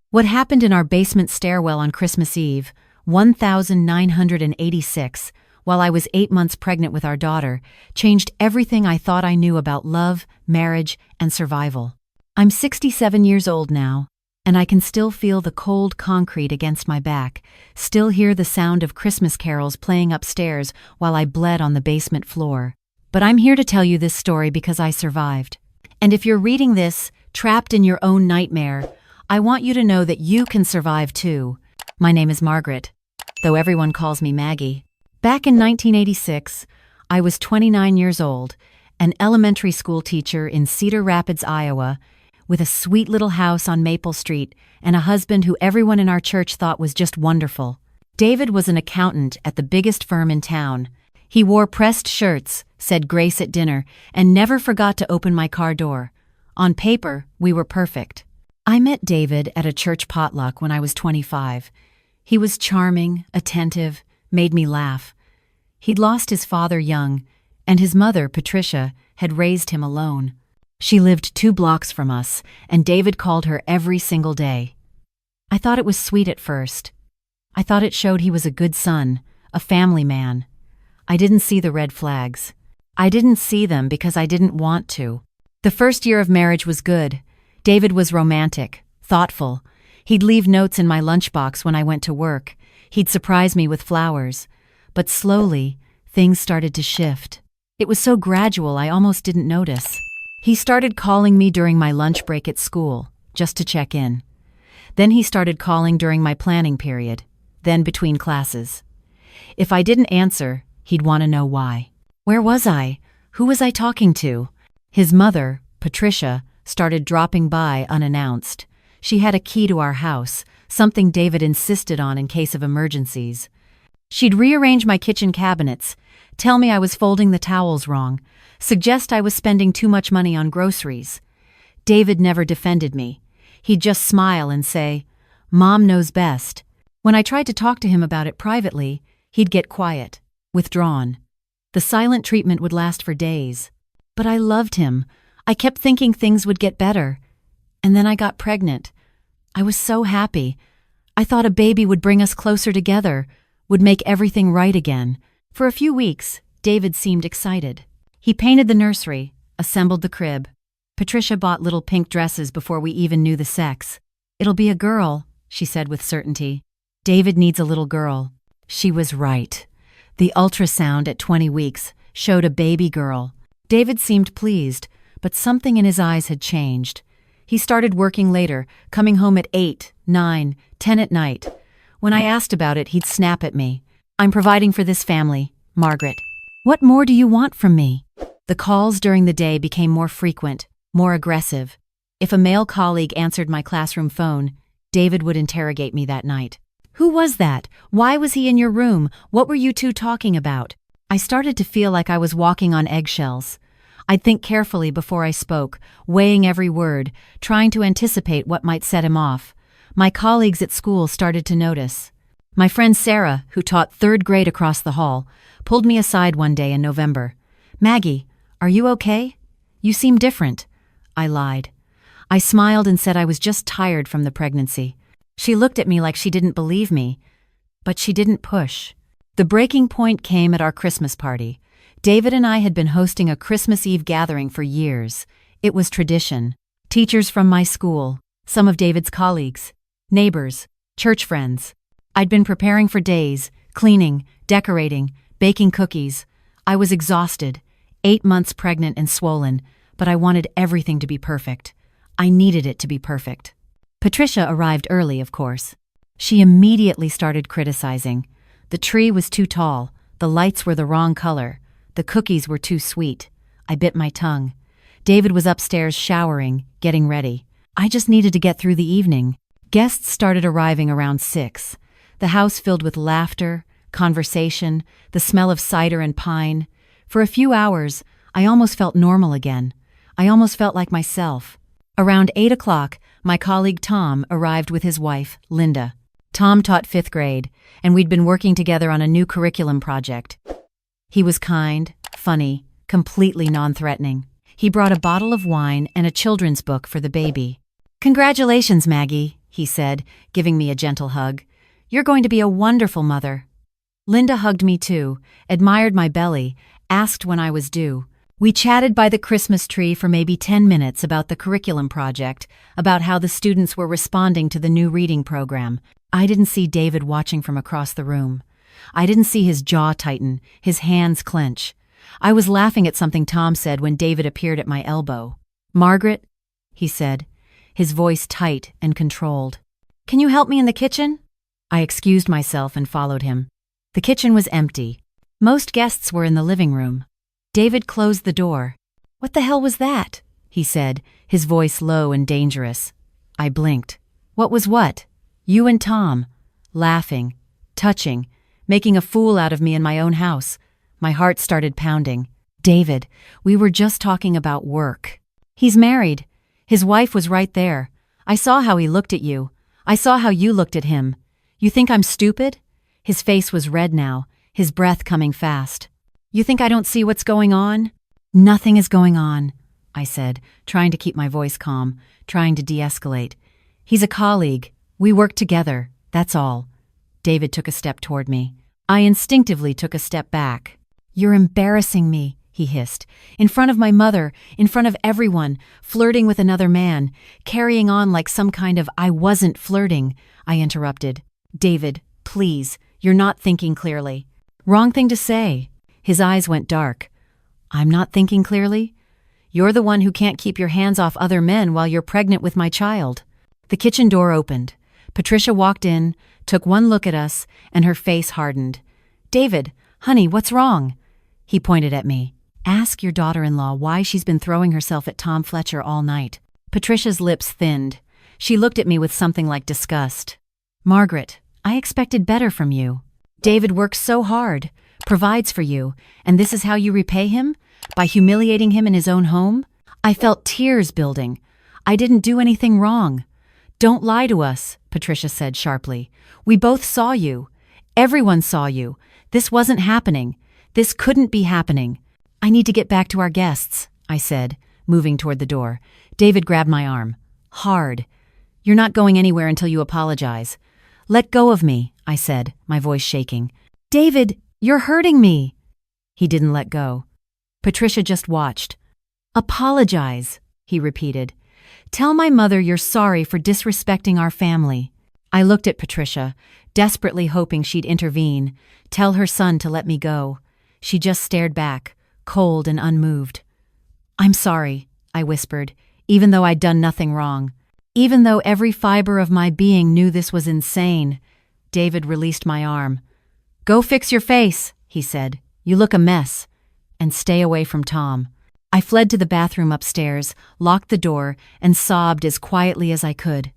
What happened in our basement stairwell on Christmas Eve, 1986, while I was 8 months pregnant with our daughter, changed everything I thought I knew about love, marriage, and survival. I'm 67 years old now, and I can still feel the cold concrete against my back, still hear the sound of Christmas carols playing upstairs while I bled on the basement floor. But I'm here to tell you this story because I survived. And if you're reading this, trapped in your own nightmare, I want you to know that you can survive too. My name is Margaret, though everyone calls me Maggie. Back in 1986, I was 29 years old, an elementary school teacher in Cedar Rapids, Iowa, with a sweet little house on Maple Street and a husband who everyone in our church thought was just wonderful. David was an accountant at the biggest firm in town. He wore pressed shirts, said grace at dinner, and never forgot to open my car door. On paper, we were perfect. I met David at a church potluck when I was 25. He was charming, attentive, made me laugh. He'd lost his father young, and his mother, Patricia, had raised him alone. She lived 2 blocks from us, and David called her every single day. I thought it was sweet at first. I thought it showed he was a good son, a family man. I didn't see the red flags. I didn't see them because I didn't want to. The first year of marriage was good. David was romantic, thoughtful. He'd leave notes in my lunchbox when I went to work. He'd surprise me with flowers. But slowly, things started to shift. It was so gradual I almost didn't notice. He started calling me during my lunch break at school, just to check in. Then he started calling during my planning period, then between classes. If I didn't answer, he'd want to know why. Where was I? Who was I talking to? His mother, Patricia, started dropping by unannounced. She had a key to our house, something David insisted on in case of emergencies. She'd rearrange my kitchen cabinets, tell me I was folding the towels wrong, suggest I was spending too much money on groceries. David never defended me. He'd just smile and say, "Mom knows best." When I tried to talk to him about it privately, he'd get quiet, withdrawn. The silent treatment would last for days. But I loved him. I kept thinking things would get better. And then I got pregnant. I was so happy. I thought a baby would bring us closer together, would make everything right again. For a few weeks, David seemed excited. He painted the nursery, assembled the crib. Patricia bought little pink dresses before we even knew the sex. "It'll be a girl," she said with certainty. "David needs a little girl." She was right. The ultrasound at 20 weeks showed a baby girl. David seemed pleased, but something in his eyes had changed. He started working later, coming home at 8, 9, 10 at night. When I asked about it, he'd snap at me. "I'm providing for this family, Margaret. What more do you want from me?" The calls during the day became more frequent, more aggressive. If a male colleague answered my classroom phone, David would interrogate me that night. "Who was that? Why was he in your room? What were you two talking about?" I started to feel like I was walking on eggshells. I'd think carefully before I spoke, weighing every word, trying to anticipate what might set him off. My colleagues at school started to notice. My friend Sarah, who taught 3rd grade across the hall, pulled me aside one day in November. "Maggie, are you okay? You seem different." I lied. I smiled and said I was just tired from the pregnancy. She looked at me like she didn't believe me, but she didn't push. The breaking point came at our Christmas party. David and I had been hosting a Christmas Eve gathering for years. It was tradition. Teachers from my school, some of David's colleagues, neighbors, church friends. I'd been preparing for days, cleaning, decorating, baking cookies. I was exhausted, 8 months pregnant and swollen, but I wanted everything to be perfect. I needed it to be perfect. Patricia arrived early, of course. She immediately started criticizing. The tree was too tall, the lights were the wrong color, the cookies were too sweet. I bit my tongue. David was upstairs showering, getting ready. I just needed to get through the evening. Guests started arriving around 6. The house filled with laughter, conversation, the smell of cider and pine. For a few hours, I almost felt normal again. I almost felt like myself. Around 8 o'clock, my colleague Tom arrived with his wife, Linda. Tom taught 5th grade, and we'd been working together on a new curriculum project. He was kind, funny, completely non-threatening. He brought a bottle of wine and a children's book for the baby. "Congratulations, Maggie," he said, giving me a gentle hug. "You're going to be a wonderful mother." Linda hugged me too, admired my belly, asked when I was due. We chatted by the Christmas tree for maybe 10 minutes about the curriculum project, about how the students were responding to the new reading program. I didn't see David watching from across the room. I didn't see his jaw tighten, his hands clench. I was laughing at something Tom said when David appeared at my elbow. "Margaret," he said, his voice tight and controlled. "Can you help me in the kitchen?" I excused myself and followed him. The kitchen was empty. Most guests were in the living room. David closed the door. "What the hell was that?" he said, his voice low and dangerous. I blinked. "What was what?" "You and Tom. Laughing. Touching. Making a fool out of me in my own house." My heart started pounding. "David, we were just talking about work. He's married. His wife was right there. I saw how he looked at you. I saw how you looked at him. You think I'm stupid?" His face was red now, his breath coming fast. "You think I don't see what's going on?" "Nothing is going on," I said, trying to keep my voice calm, trying to de-escalate. "He's a colleague. We work together. That's all." David took a step toward me. I instinctively took a step back. "You're embarrassing me," he hissed. "In front of my mother, in front of everyone, flirting with another man, carrying on like some kind of I wasn't flirting," I interrupted. "David, please, you're not thinking clearly." "Wrong thing to say." His eyes went dark. "I'm not thinking clearly? You're the one who can't keep your hands off other men while you're pregnant with my child." The kitchen door opened. Patricia walked in, took one look at us, and her face hardened. "David, honey, what's wrong?" He pointed at me. "Ask your daughter-in-law why she's been throwing herself at Tom Fletcher all night." Patricia's lips thinned. She looked at me with something like disgust. "Margaret, I expected better from you. David works so hard, provides for you, and this is how you repay him? By humiliating him in his own home?" I felt tears building. "I didn't do anything wrong." "Don't lie to us," Patricia said sharply. "We both saw you. Everyone saw you. This wasn't happening. This couldn't be happening." "I need to get back to our guests," I said, moving toward the door. David grabbed my arm. Hard. "You're not going anywhere until you apologize." "Let go of me," I said, my voice shaking. "David, you're hurting me." He didn't let go. Patricia just watched. "Apologize," he repeated. "Tell my mother you're sorry for disrespecting our family." I looked at Patricia, desperately hoping she'd intervene, tell her son to let me go. She just stared back, cold and unmoved. "I'm sorry," I whispered, even though I'd done nothing wrong. Even though every fiber of my being knew this was insane. David released my arm. "Go fix your face," he said. "You look a mess. And stay away from Tom." I fled to the bathroom upstairs, locked the door, and sobbed as quietly as I could.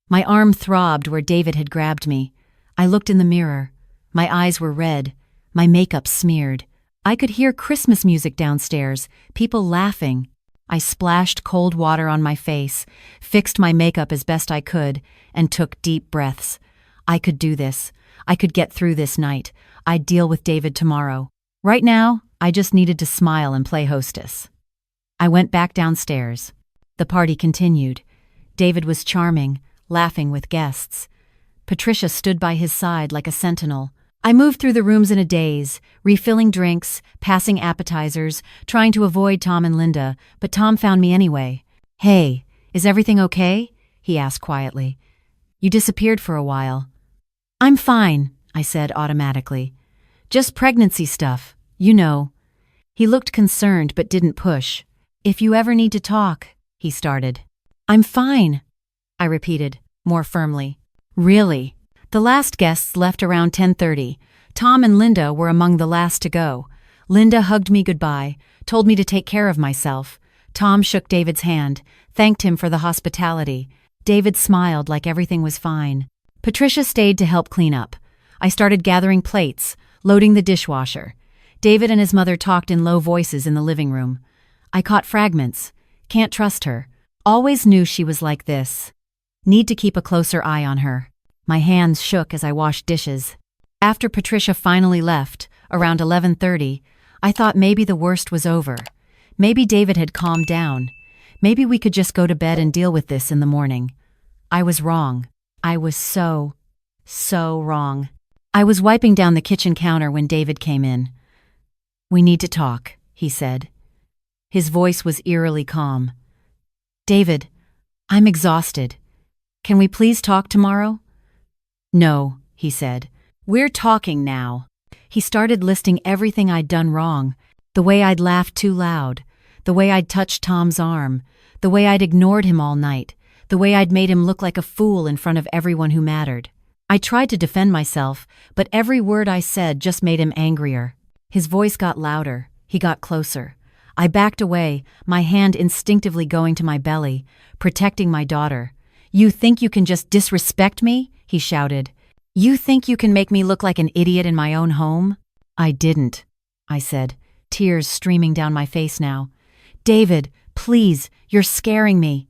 My arm throbbed where David had grabbed me. I looked in the mirror. My eyes were red, my makeup smeared. I could hear Christmas music downstairs, people laughing. I splashed cold water on my face, fixed my makeup as best I could, and took deep breaths. I could do this. I could get through this night. I'd deal with David tomorrow. Right now, I just needed to smile and play hostess. I went back downstairs. The party continued. David was charming, laughing with guests. Patricia stood by his side like a sentinel. I moved through the rooms in a daze, refilling drinks, passing appetizers, trying to avoid Tom and Linda, but Tom found me anyway. "Hey, is everything okay?" he asked quietly. "You disappeared for a while." "I'm fine," I said automatically. "Just pregnancy stuff, you know." He looked concerned but didn't push. "If you ever need to talk," he started. "I'm fine," I repeated, more firmly. "Really?" The last guests left around 10:30. Tom and Linda were among the last to go. Linda hugged me goodbye, told me to take care of myself. Tom shook David's hand, thanked him for the hospitality. David smiled like everything was fine. Patricia stayed to help clean up. I started gathering plates, loading the dishwasher. David and his mother talked in low voices in the living room. I caught fragments. Can't trust her. Always knew she was like this. Need to keep a closer eye on her. My hands shook as I washed dishes. After Patricia finally left, around 11:30, I thought maybe the worst was over. Maybe David had calmed down. Maybe we could just go to bed and deal with this in the morning. I was wrong. I was so wrong. I was wiping down the kitchen counter when David came in. "We need to talk," he said. His voice was eerily calm. "David, I'm exhausted. Can we please talk tomorrow?" "No," he said. "We're talking now." He started listing everything I'd done wrong. The way I'd laughed too loud. The way I'd touched Tom's arm. The way I'd ignored him all night. The way I'd made him look like a fool in front of everyone who mattered. I tried to defend myself, but every word I said just made him angrier. His voice got louder. He got closer. I backed away, my hand instinctively going to my belly, protecting my daughter. "You think you can just disrespect me?" he shouted. "You think you can make me look like an idiot in my own home?" "I didn't," I said, tears streaming down my face now. "David, please, you're scaring me."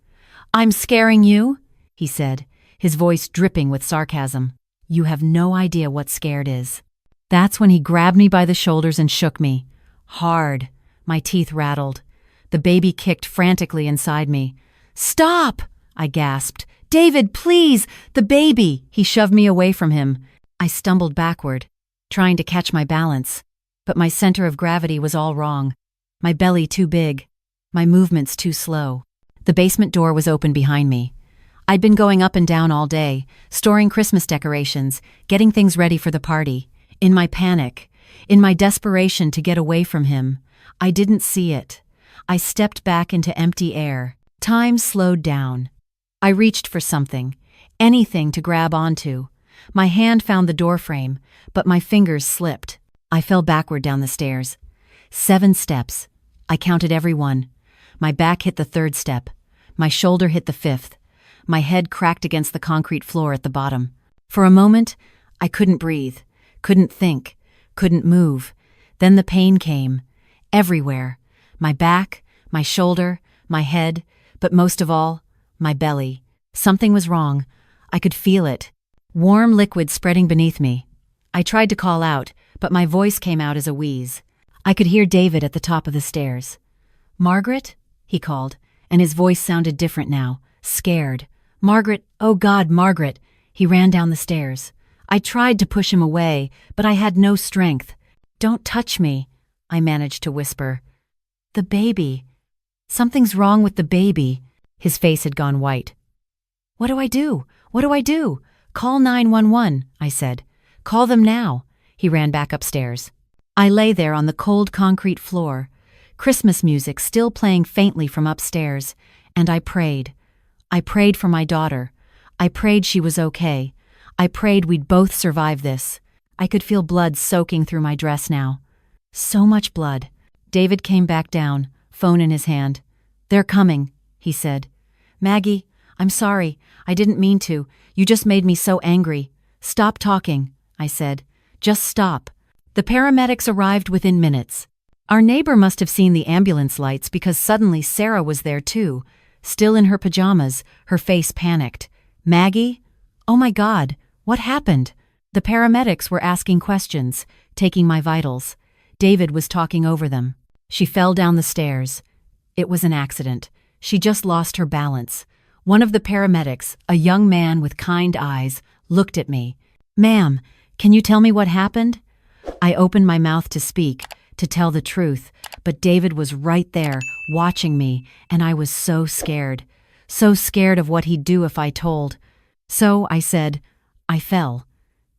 "I'm scaring you?" he said, his voice dripping with sarcasm. "You have no idea what scared is." That's when he grabbed me by the shoulders and shook me. Hard. My teeth rattled. The baby kicked frantically inside me. "Stop!" I gasped. "David, please! The baby!" He shoved me away from him. I stumbled backward, trying to catch my balance. But my center of gravity was all wrong. My belly too big. My movements too slow. The basement door was open behind me. I'd been going up and down all day, storing Christmas decorations, getting things ready for the party. In my panic, in my desperation to get away from him, I didn't see it. I stepped back into empty air. Time slowed down. I reached for something, anything to grab onto. My hand found the doorframe, but my fingers slipped. I fell backward down the stairs. 7 steps. I counted every one. My back hit the 3rd step. My shoulder hit the 5th. My head cracked against the concrete floor at the bottom. For a moment, I couldn't breathe, couldn't think, couldn't move. Then the pain came. Everywhere. My back, my shoulder, my head, but most of all, my belly. Something was wrong. I could feel it. Warm liquid spreading beneath me. I tried to call out, but my voice came out as a wheeze. I could hear David at the top of the stairs. "Margaret?" he called, and his voice sounded different now, scared. "Margaret, oh God, Margaret!" He ran down the stairs. I tried to push him away, but I had no strength. "Don't touch me," I managed to whisper. "The baby. Something's wrong with the baby." His face had gone white. "What do I do? What do I do?" "Call 911, I said. "Call them now." He ran back upstairs. I lay there on the cold concrete floor, Christmas music still playing faintly from upstairs, and I prayed. I prayed for my daughter. I prayed she was okay. I prayed we'd both survive this. I could feel blood soaking through my dress now. So much blood. David came back down, phone in his hand. "They're coming," he said. "Maggie, I'm sorry. I didn't mean to. You just made me so angry. Stop talking," I said. "Just stop." The paramedics arrived within minutes. Our neighbor must have seen the ambulance lights because suddenly Sarah was there too, still in her pajamas, her face panicked. "Maggie? Oh my God, what happened?" The paramedics were asking questions, taking my vitals. David was talking over them. "She fell down the stairs. It was an accident. She just lost her balance." One of the paramedics, a young man with kind eyes, looked at me. "Ma'am, can you tell me what happened?" I opened my mouth to speak, to tell the truth, but David was right there, watching me, and I was so scared of what he'd do if I told. So I said, "I fell."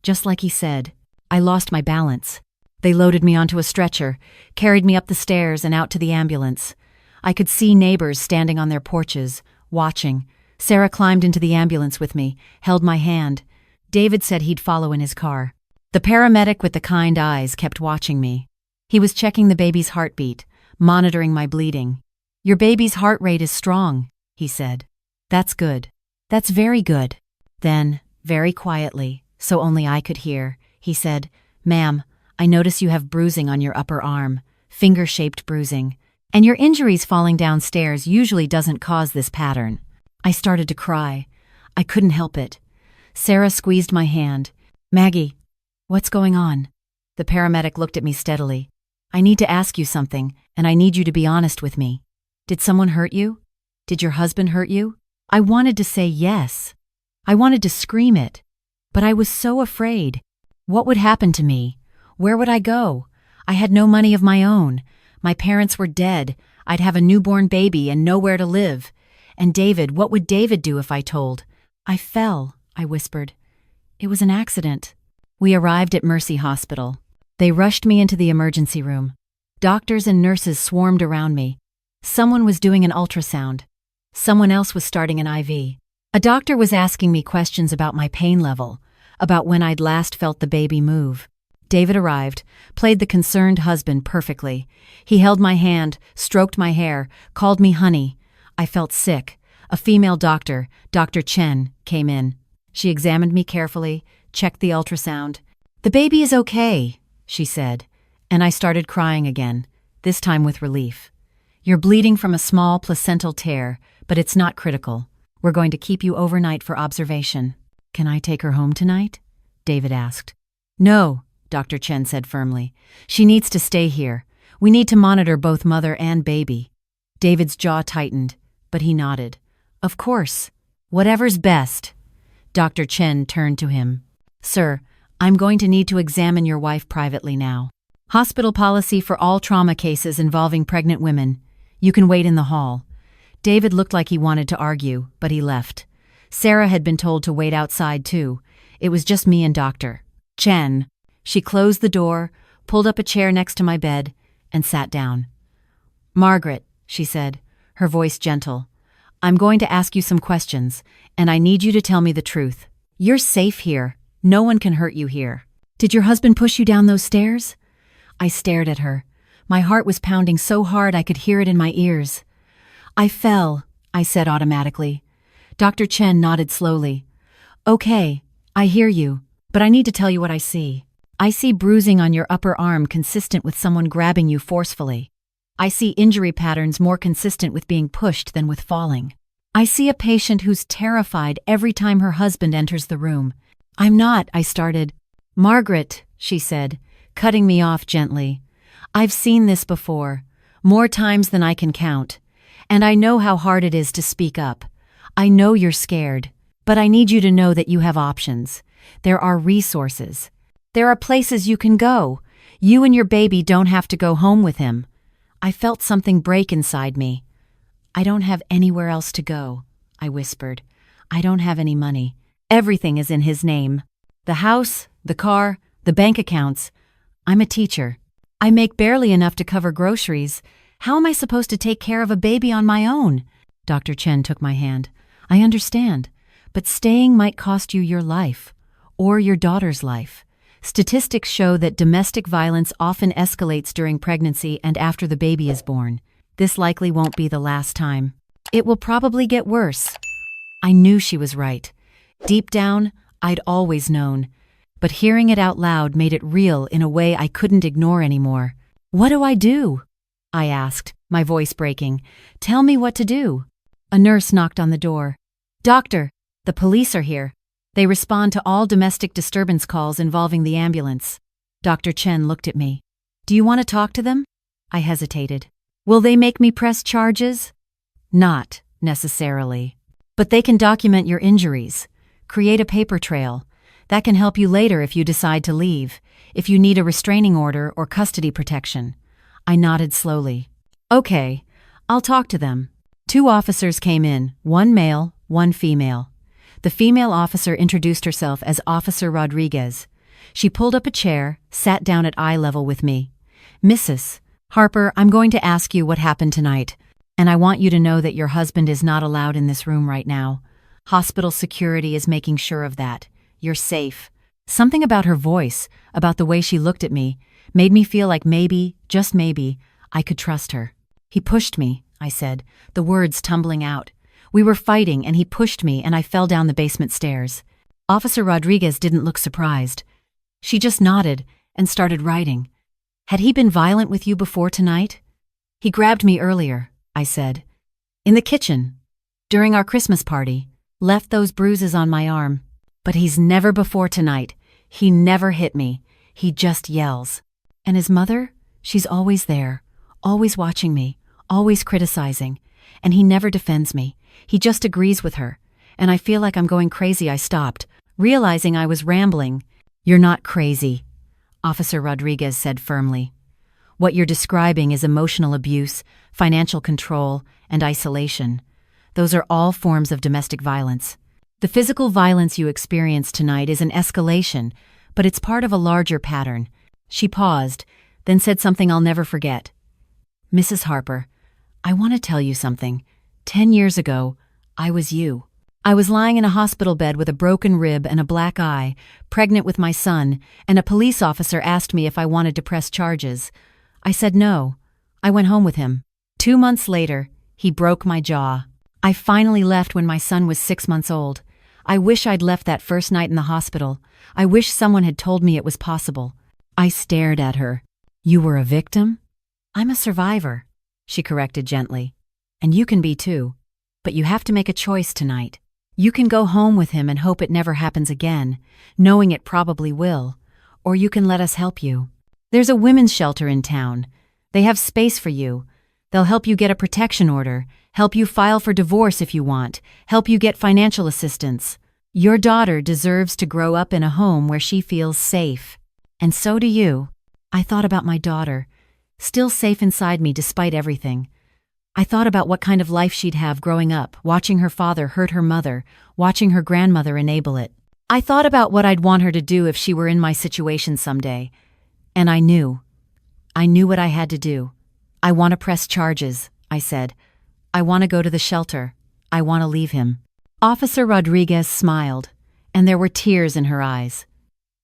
Just like he said, I lost my balance. They loaded me onto a stretcher, carried me up the stairs and out to the ambulance. I could see neighbors standing on their porches, watching. Sarah climbed into the ambulance with me, held my hand. David said he'd follow in his car. The paramedic with the kind eyes kept watching me. He was checking the baby's heartbeat, monitoring my bleeding. "Your baby's heart rate is strong," he said. "That's good. That's very good." Then, very quietly, so only I could hear, he said, "Ma'am, I notice you have bruising on your upper arm, finger-shaped bruising, and your injuries falling downstairs usually doesn't cause this pattern." I started to cry. I couldn't help it. Sarah squeezed my hand. "Maggie, what's going on?" The paramedic looked at me steadily. "I need to ask you something, and I need you to be honest with me. Did someone hurt you? Did your husband hurt you?" I wanted to say yes. I wanted to scream it, but I was so afraid. What would happen to me? Where would I go? I had no money of my own. My parents were dead. I'd have a newborn baby and nowhere to live. And David, what would David do if I told? I fell, I whispered. It was an accident. We arrived at Mercy Hospital. They rushed me into the emergency room. Doctors and nurses swarmed around me. Someone was doing an ultrasound. Someone else was starting an IV. A doctor was asking me questions about my pain level, about when I'd last felt the baby move. David arrived, played the concerned husband perfectly. He held my hand, stroked my hair, called me honey. I felt sick. A female doctor, Dr. Chen, came in. She examined me carefully, checked the ultrasound. "The baby is okay," she said, and I started crying again, this time with relief. "You're bleeding from a small placental tear, but it's not critical. We're going to keep you overnight for observation." "Can I take her home tonight?" David asked. "No," Dr. Chen said firmly. "She needs to stay here. We need to monitor both mother and baby." David's jaw tightened, but he nodded. "Of course. Whatever's best." Dr. Chen turned to him. "Sir, I'm going to need to examine your wife privately now. Hospital policy for all trauma cases involving pregnant women. You can wait in the hall." David looked like he wanted to argue, but he left. Sarah had been told to wait outside too. It was just me and Dr. Chen. She closed the door, pulled up a chair next to my bed, and sat down. "Margaret," she said, her voice gentle, "I'm going to ask you some questions, and I need you to tell me the truth. You're safe here. No one can hurt you here. Did your husband push you down those stairs?" I stared at her. My heart was pounding so hard I could hear it in my ears. "I fell," I said automatically. Dr. Chen nodded slowly. "Okay, I hear you, but I need to tell you what I see. I see bruising on your upper arm consistent with someone grabbing you forcefully. I see injury patterns more consistent with being pushed than with falling. I see a patient who's terrified every time her husband enters the room." "I'm not," I started. "Margaret," she said, cutting me off gently. "I've seen this before, more times than I can count. And I know how hard it is to speak up. I know you're scared, but I need you to know that you have options. There are resources. There are places you can go. You and your baby don't have to go home with him." I felt something break inside me. "I don't have anywhere else to go," I whispered. "I don't have any money. Everything is in his name. The house, the car, the bank accounts. I'm a teacher. I make barely enough to cover groceries. How am I supposed to take care of a baby on my own?" Dr. Chen took my hand. "I understand, but staying might cost you your life, or your daughter's life. Statistics show that domestic violence often escalates during pregnancy and after the baby is born. This likely won't be the last time. It will probably get worse." I knew she was right. Deep down, I'd always known. But hearing it out loud made it real in a way I couldn't ignore anymore. "What do I do?" I asked, my voice breaking. "Tell me what to do." A nurse knocked on the door. "Doctor, the police are here. They respond to all domestic disturbance calls involving the ambulance." Dr. Chen looked at me. "Do you want to talk to them?" I hesitated. "Will they make me press charges?" "Not necessarily. But they can document your injuries, create a paper trail. That can help you later if you decide to leave, if you need a restraining order or custody protection." I nodded slowly. "Okay, I'll talk to them." 2 officers came in, 1 male, 1 female. The female officer introduced herself as Officer Rodriguez. She pulled up a chair, sat down at eye level with me. "Mrs. Harper, I'm going to ask you what happened tonight, and I want you to know that your husband is not allowed in this room right now. Hospital security is making sure of that. You're safe." Something about her voice, about the way she looked at me, made me feel like maybe, just maybe, I could trust her. "He pushed me," I said, the words tumbling out. "We were fighting and he pushed me and I fell down the basement stairs." Officer Rodriguez didn't look surprised. She just nodded and started writing. "Had he been violent with you before tonight?" "He grabbed me earlier," I said. "In the kitchen. During our Christmas party. Left those bruises on my arm. But he's never before tonight. He never hit me. He just yells." "And his mother? She's always there, always watching me, always criticizing. And he never defends me. He just agrees with her. and I feel like I'm going crazy." I stopped, realizing I was rambling. "You're not crazy," Officer Rodriguez said firmly. "What you're describing is emotional abuse, financial control, and isolation. Those are all forms of domestic violence. The physical violence you experienced tonight is an escalation, but it's part of a larger pattern." She paused, then said something I'll never forget. "Mrs. Harper, I want to tell you something. 10 years ago, I was you. I was lying in a hospital bed with a broken rib and a black eye, pregnant with my son, and a police officer asked me if I wanted to press charges. I said no. I went home with him. 2 months later, he broke my jaw. I finally left when my son was 6 months old. I wish I'd left that first night in the hospital. I wish someone had told me it was possible." I stared at her. "You were a victim?" "I'm a survivor," she corrected gently. "And you can be too. But you have to make a choice tonight. You can go home with him and hope it never happens again, knowing it probably will. Or you can let us help you. There's a women's shelter in town. They have space for you. They'll help you get a protection order, help you file for divorce if you want, help you get financial assistance. Your daughter deserves to grow up in a home where she feels safe. And so do you." I thought about my daughter, still safe inside me despite everything. I thought about what kind of life she'd have growing up, watching her father hurt her mother, watching her grandmother enable it. I thought about what I'd want her to do if she were in my situation someday. And I knew. I knew what I had to do. "I want to press charges," I said. "I want to go to the shelter. I want to leave him." Officer Rodriguez smiled, and there were tears in her eyes.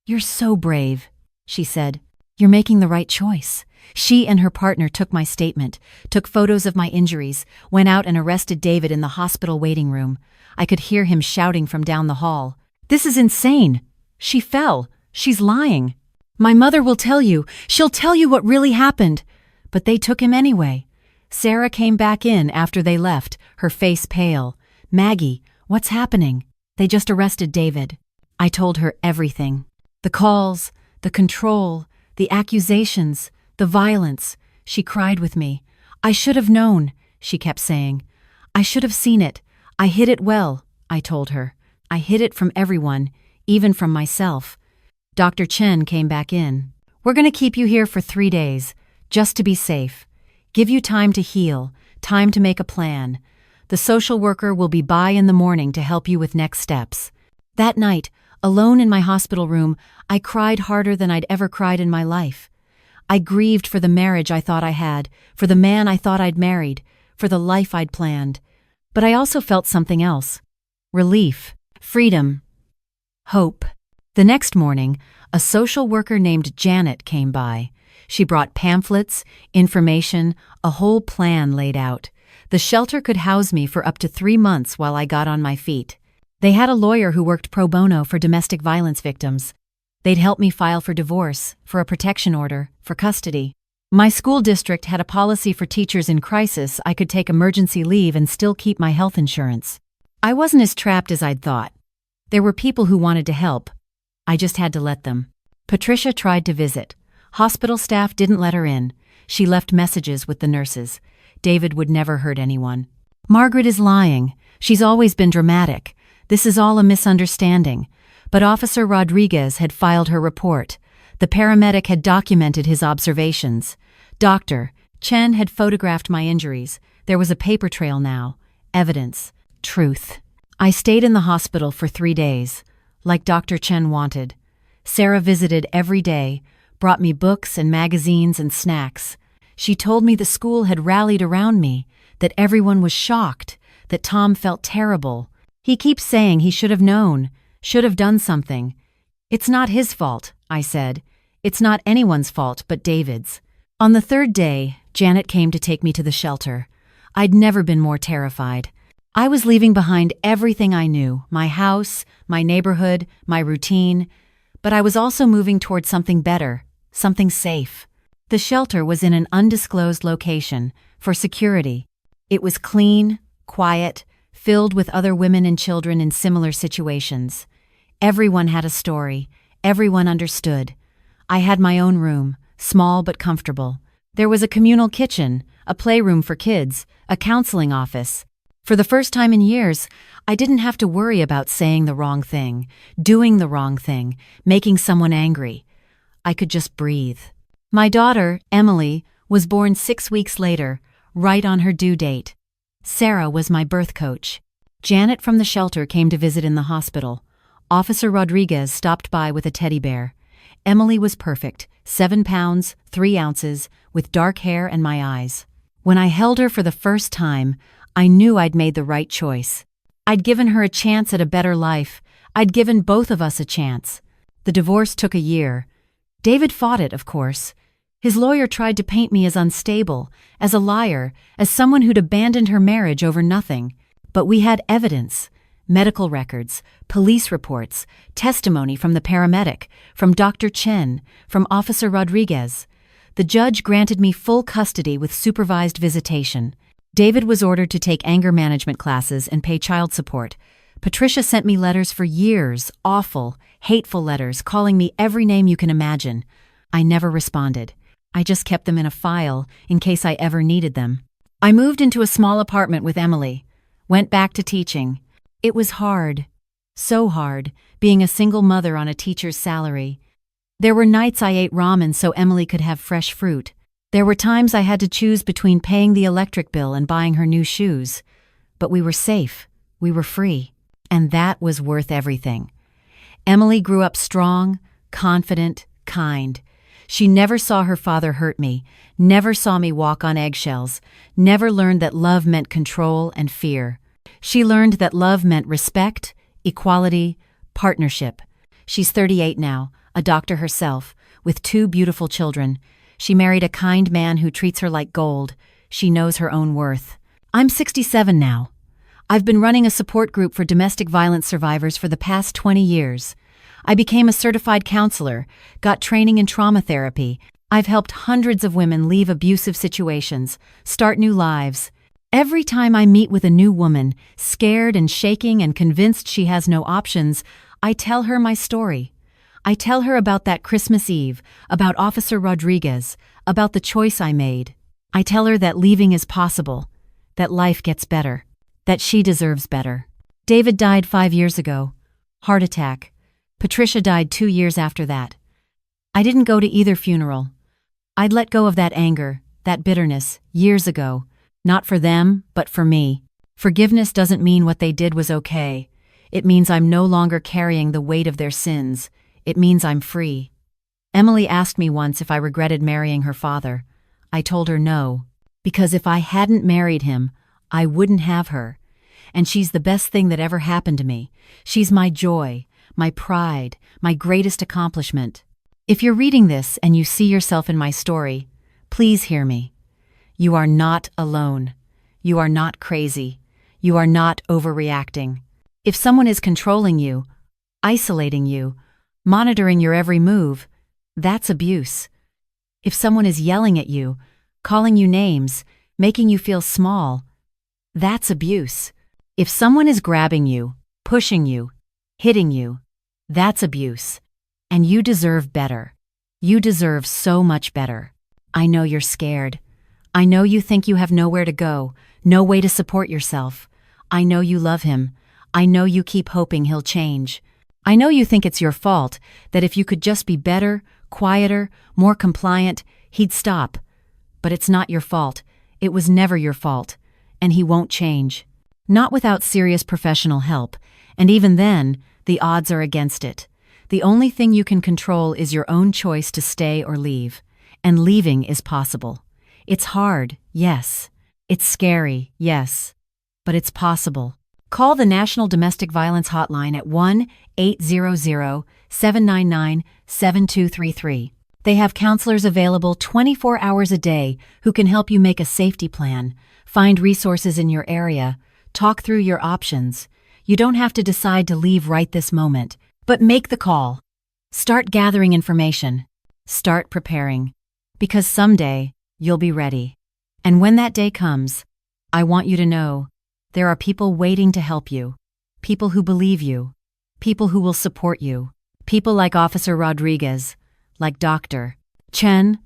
"You're so brave," she said. "You're making the right choice." She and her partner took my statement, took photos of my injuries, went out and arrested David in the hospital waiting room. I could hear him shouting from down the hall. "This is insane. She fell. She's lying. My mother will tell you. She'll tell you what really happened." But they took him anyway. Sarah came back in after they left, her face pale. "Maggie, what's happening?" "They just arrested David." I told her everything. The calls, the control, the accusations, the violence. She cried with me. "I should have known," she kept saying. "I should have seen it. I hid it well," I told her. "I hid it from everyone, even from myself." Dr. Chen came back in. "We're going to keep you here for 3 days, just to be safe. Give you time to heal, time to make a plan. The social worker will be by in the morning to help you with next steps." That night, alone in my hospital room, I cried harder than I'd ever cried in my life. I grieved for the marriage I thought I had, for the man I thought I'd married, for the life I'd planned. But I also felt something else. Relief, freedom, hope. The next morning, a social worker named Janet came by. She brought pamphlets, information, a whole plan laid out. The shelter could house me for up to 3 months while I got on my feet. They had a lawyer who worked pro bono for domestic violence victims. They'd help me file for divorce, for a protection order, for custody. My school district had a policy for teachers in crisis. I could take emergency leave and still keep my health insurance. I wasn't as trapped as I'd thought. There were people who wanted to help. I just had to let them. Patricia tried to visit. Hospital staff didn't let her in. She left messages with the nurses. David would never hurt anyone. "Margaret is lying. She's always been dramatic. This is all a misunderstanding." But Officer Rodriguez had filed her report. The paramedic had documented his observations. Dr. Chen had photographed my injuries. There was a paper trail now. Evidence. Truth. I stayed in the hospital for 3 days, like Dr. Chen wanted. Sarah visited every day, brought me books and magazines and snacks. She told me the school had rallied around me, that everyone was shocked, that Tom felt terrible. He keeps saying he should have known, should have done something. "It's not his fault," I said. "It's not anyone's fault but David's." On the 3rd day, Janet came to take me to the shelter. I'd never been more terrified. I was leaving behind everything I knew, my house, my neighborhood, my routine, but I was also moving toward something better, something safe. The shelter was in an undisclosed location, for security. It was clean, quiet, filled with other women and children in similar situations. Everyone had a story. Everyone understood. I had my own room, small but comfortable. There was a communal kitchen, a playroom for kids, a counseling office. For the first time in years, I didn't have to worry about saying the wrong thing, doing the wrong thing, making someone angry. I could just breathe. My daughter, Emily, was born 6 weeks later, right on her due date. Sarah was my birth coach. Janet from the shelter came to visit in the hospital. Officer Rodriguez stopped by with a teddy bear. Emily was perfect, 7 pounds, 3 ounces, with dark hair and my eyes. When I held her for the first time, I knew I'd made the right choice. I'd given her a chance at a better life. I'd given both of us a chance. The divorce took a year. David fought it, of course. His lawyer tried to paint me as unstable, as a liar, as someone who'd abandoned her marriage over nothing. But we had evidence. Medical records, police reports, testimony from the paramedic, from Dr. Chen, from Officer Rodriguez. The judge granted me full custody with supervised visitation. David was ordered to take anger management classes and pay child support. Patricia sent me letters for years, awful, hateful letters, calling me every name you can imagine. I never responded. I just kept them in a file in case I ever needed them. I moved into a small apartment with Emily. Went back to teaching. It was hard. So hard, being a single mother on a teacher's salary. There were nights I ate ramen so Emily could have fresh fruit. There were times I had to choose between paying the electric bill and buying her new shoes. But we were safe. We were free. And that was worth everything. Emily grew up strong, confident, kind. She never saw her father hurt me, never saw me walk on eggshells, never learned that love meant control and fear. She learned that love meant respect, equality, partnership. She's 38 now, a doctor herself, with 2 beautiful children. She married a kind man who treats her like gold. She knows her own worth. I'm 67 now. I've been running a support group for domestic violence survivors for the past 20 years. I became a certified counselor, got training in trauma therapy. I've helped hundreds of women leave abusive situations, start new lives. Every time I meet with a new woman, scared and shaking and convinced she has no options, I tell her my story. I tell her about that Christmas Eve, about Officer Rodriguez, about the choice I made. I tell her that leaving is possible, that life gets better, that she deserves better. David died 5 years ago. Heart attack. Patricia died 2 years after that. I didn't go to either funeral. I'd let go of that anger, that bitterness, years ago. Not for them, but for me. Forgiveness doesn't mean what they did was okay. It means I'm no longer carrying the weight of their sins. It means I'm free. Emily asked me once if I regretted marrying her father. I told her no, because if I hadn't married him, I wouldn't have her. And she's the best thing that ever happened to me. She's my joy, my pride, my greatest accomplishment. If you're reading this and you see yourself in my story, please hear me. You are not alone. You are not crazy. You are not overreacting. If someone is controlling you, isolating you, monitoring your every move, that's abuse. If someone is yelling at you, calling you names, making you feel small, that's abuse. If someone is grabbing you, pushing you, hitting you, that's abuse. And you deserve better. You deserve so much better. I know you're scared. I know you think you have nowhere to go, no way to support yourself. I know you love him. I know you keep hoping he'll change. I know you think it's your fault, that if you could just be better, quieter, more compliant, he'd stop. But it's not your fault. It was never your fault. And he won't change. Not without serious professional help. And even then, the odds are against it. The only thing you can control is your own choice to stay or leave. And leaving is possible. It's hard, yes. It's scary, yes. But it's possible. Call the National Domestic Violence Hotline at 1-800-799-7233. They have counselors available 24 hours a day who can help you make a safety plan, find resources in your area, talk through your options. You don't have to decide to leave right this moment, but make the call. Start gathering information. Start preparing. Because someday, you'll be ready. And when that day comes, I want you to know there are people waiting to help you. People who believe you. People who will support you. People like Officer Rodriguez, like Dr. Chen,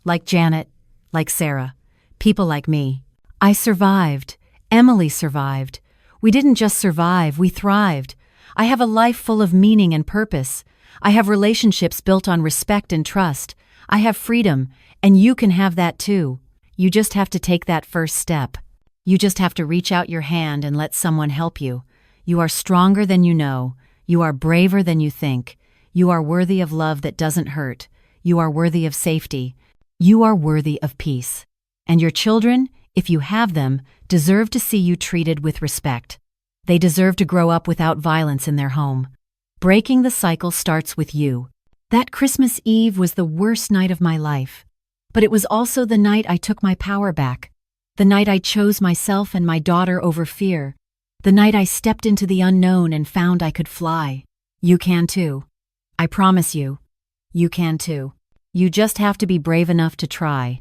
like Janet, like Sarah. People like me. I survived, Emily survived. We didn't just survive, we thrived. I have a life full of meaning and purpose. I have relationships built on respect and trust. I have freedom, and you can have that too. You just have to take that first step. You just have to reach out your hand and let someone help you. You are stronger than you know. You are braver than you think. You are worthy of love that doesn't hurt. You are worthy of safety. You are worthy of peace. And your children, if you have them, deserve to see you treated with respect. They deserve to grow up without violence in their home. Breaking the cycle starts with you. That Christmas Eve was the worst night of my life. But it was also the night I took my power back. The night I chose myself and my daughter over fear. The night I stepped into the unknown and found I could fly. You can too. I promise you. You can too. You just have to be brave enough to try.